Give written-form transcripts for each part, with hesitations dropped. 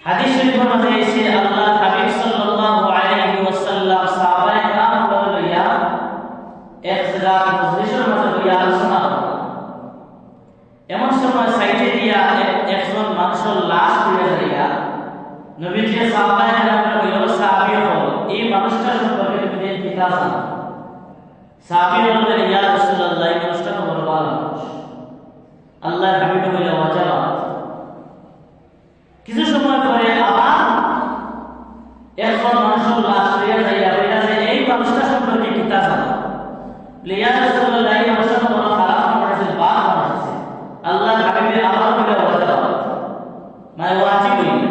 হাদিস শরীফের মধ্যে এসে আল্লাহ হাবিব সাল্লাল্লাহু আলাইহি ওয়াসাল্লাম সাহাবায়ে কেরাম লইয়া এক জায়গা মজলিসের মধ্যে লইয়া আলোচনা করলেন। এমন সময় সাইডে দিয়া একজন মানুষের লাশ পড়ে যাইয়া নবীজি সাহাবায়ে কেরাম কইল, সাহাবী হল এই মানুষটা সম্পর্কে তুমি কি জানো? সাহাবী বললেন, ইয়া রাসূলুল্লাহ, এই মানুষটা তো বড় ভালো মানুষ। আল্লাহর হাবিব বললেন, ওয়াজাবাত। কিছু সময় পরে আবার একজন মানুষের লাশ পড়ে যাইয়া বইলা যে এই মানুষটা সম্পর্কে কি জানো? ইয়া রাসূলুল্লাহ, এই মানুষটা তো বড় খারাপ মানুষ আছে, বাদ মানুষ আছে। আল্লাহর হাবিব আবার বললেন, ওয়াজাবাত, মানে ওয়াজিব হইল।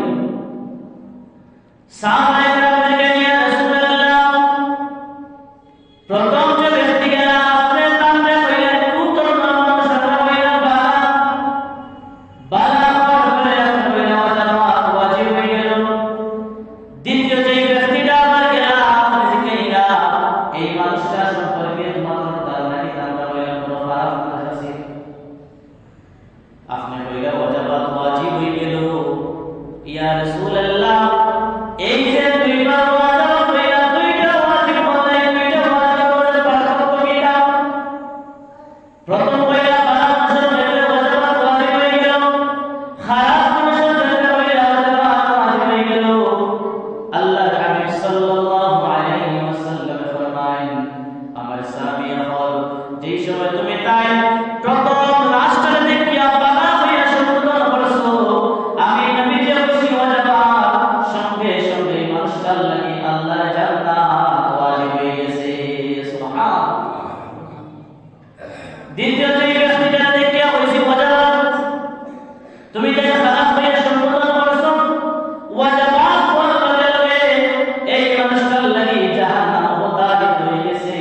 সাহাবায়ে কেরাম বললেন, ইয়া রাসূলুল্লাহ, প্রথম যে ব্যক্তি গেল আপনি তামরে কইলেন পুত্র মানুষ হইলা বালা করে আপনি কইলেন ওয়াজাবাত, ওয়াজিব হয়ে গেল। দ্বিতীয় যে ব্যক্তিটা আমার গেল আপনি জিজ্ঞাসা এই মানুষটা সম্পর্কে তোমার কোনো ধারণা কি? তামরে কইলেন বড় খারাপ মানুষ আছে। আপনি কইলেন ওয়াজাবাত, ওয়াজিব হয়ে গেল। ইয়া রাসূলুল্লাহ, এই যে দুইবার ওয়াজাবাত হইলা, দুইটা ওয়াজিব বলে, দুইটা ওয়াজিবের পার্থক্য কিটা? প্রথম হইলা ভালো মানুষের ক্ষেত্রে ওয়াজাবাত ওয়াজিব হয়ে গেল, খারাপ মানুষের ক্ষেত্রে হইলা ওয়াজাবাত ওয়াজিব হয়ে গেল। আল্লাহর হাবিব সাল্লাল্লাহু আলাইহি ওয়াসাল্লাম ফরমায়েন, আমার সাহাবী হল যেই সময় তুমি তাই প্রথম লাশটা দেখিয়া বাধা হইয়া সম্বোধন করছো, আমি নবী যে বলছি ওয়াজাবাত, সঙ্গে সঙ্গে মানুষটার লাগি আল্লাহর জান্নাত ওয়াজিব হয়ে গেছে। সুবহানাল্লাহ। দ্বিতীয় যে ব্যক্তিটা দেখিয়া বলছি ওয়াজাবাত, তুমি যে খারাপ হইয়া সম্বোধন করছো, ওয়াজাবাত বলার লগে এই মানুষটার লাগি জাহান্নাম অবধারিত হয়ে গেছে।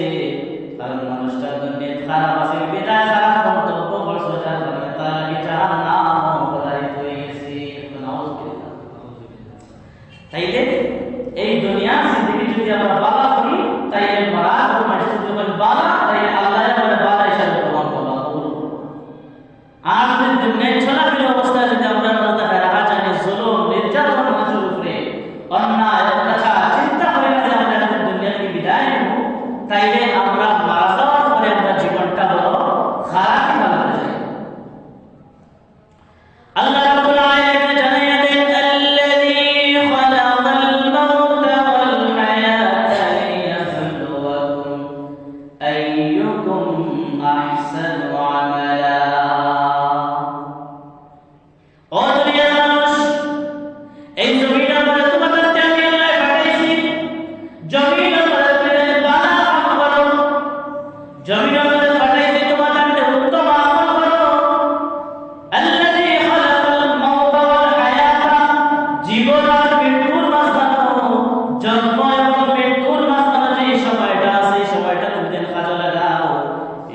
কারণ মানুষটার জন্য খারাপ আছে, বিদায় খারাপ মন্তব্য করছো, যার কারণে তার লাগি জাহান্নাম অবধারিত হয়ে গেছে। নাউযুবিল্লাহ। তাইলে এই দুনিয়ার জিন্দেগি যদি আমরা বালা করি, তাইলে মারা মানুষ যখন বালা, তাই আল্লাহ আমাদের বালা হিসাবে প্রমাণ করবা, কবুল করবা। আর যদি দুনিয়ায় চলাফেরা অবস্থায় যদি আমরা বলতে রাখা জানি জুলুম, নির্যাতন মানুষের উপরে, অন্যায়, অত্যাচার চিন্তা করে যে আমরা দুনিয়া থেকে বিদায় নেব, তাইলে আমরা মারা যাওয়ার পরে আমরা জীবনটা বড় খারাপই বানাতে যাই। আল্লাহ রাব্বুল আলামিন জানিয়ে দেন, আল্লাযী খালাকাল মাউতা ওয়াল হায়াতা লিয়াবলুয়াকুম আইয়ুকুম আহসানু আমালা। ও দুনিয়ার মানুষ, এই জমিনের মধ্যে তোমাদেরকে আমি আল্লাহ পাঠাইছি, জমিনের মধ্যে তুমি ভালো আমল করো, জমিনের মধ্যে পাঠাইছি তোমাদেরকে উত্তম আমল করো। আল্লাযী খালাকাল মাউতা ওয়াল হায়াতা, জীবন আর মৃত্যুর মাঝখানে, জন্ম এবং মৃত্যুর মাঝখানে যে সময়টা আছে, এই সময়টা তুমি যেন কাজে লাগাও।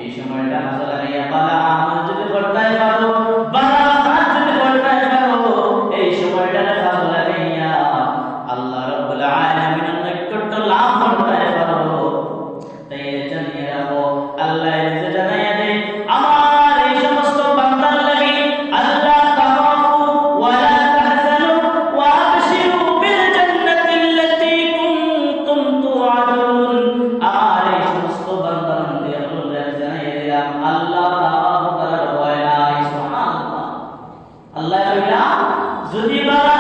এই সময়টা কাজে লাগাইয়া ভালো আমল যদি করতে পারো, ভালো কাজ যদি করতে পারো, এই সময়টা কাজে লাগাইয়া আল্লাহ রাব্বুল আলামিনের নৈকট্য লাভ করতে পারো। তাই জানিয়ে রাখো, আল্লাহ নিজে জানাইয়া দেয়, আমার এই সমস্ত বান্দার লাগি আল্লাহ তাখাফু ওয়া লা তাহজানু ওয়া আবশিরু বিল জান্নাতিল্লাতী কুনতুম তুআদুন। আমার এই সমস্ত বান্দা বান্দিদের জানিয়ে দিলাম, আল্লাহ তাআলা ভয় নাই। সুবহানাল্লাহ। আল্লাহ কইলা, যদি বারা